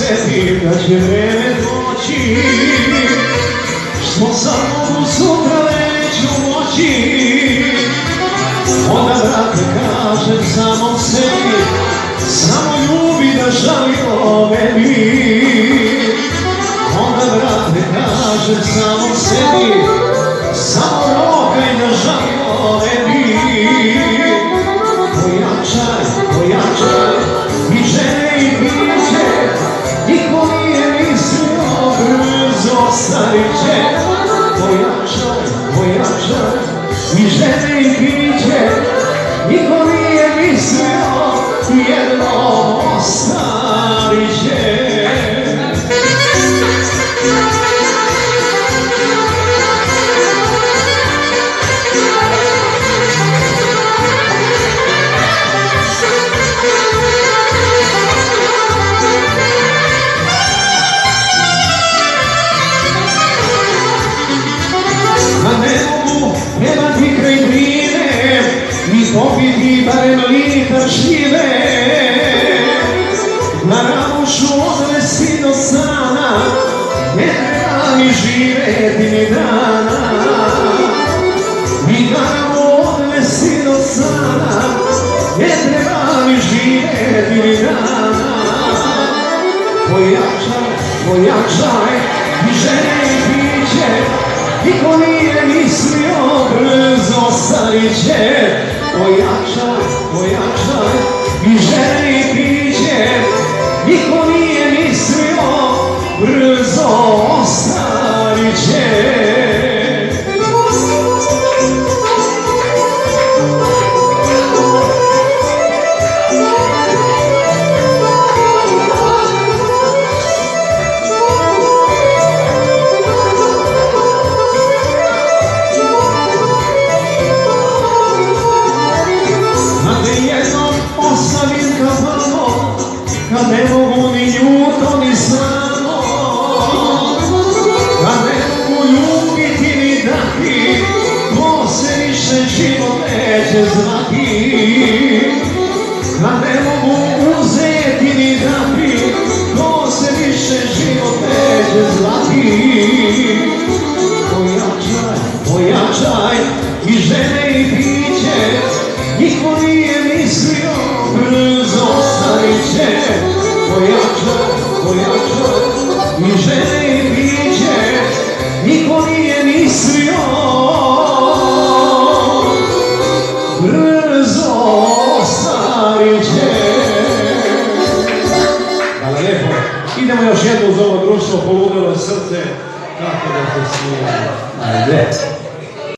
sebi da će vreme doći, što sam mogu sutra neću moći. Onda brate kažem samom sebi, samo ljubi da žali o meni. Onda brate kažem samom sebi, samo rokaj da žali o meni. Pojačaj i žene i biće, niko nije mislio brzo starit će. Pojačaj i žene i biće, niko nije mislio jednom ostarit će. Pjevati kraj Drine i popiti barem litar šljive, na Ramušu odvesti do sana, ne treba mi živeti ni dana. Mi Garamu odvesti do sana, ne treba mi živeti ni dana. Pojačaj i žene i biće, niko nije mislio brzo starit će. Pojačaj i žene i biće, niko nije mislio brzo starit će. Kad ne mogu ni ljuto ni samo, kad ne mogu ljubiti ni dati, ko se više život neće zvati. Kad ne mogu uzeti ni dati, ko se više život neće zvati. Pojačaj i žene i biće, niko nije mislio brzo starit će. Pojačaj i žene i biće, niko nije mislio brzo starit će. Hvala lijepo. Idemo još jednu uz ovo društvo, poludelo srce, kako da se smije. Ajde.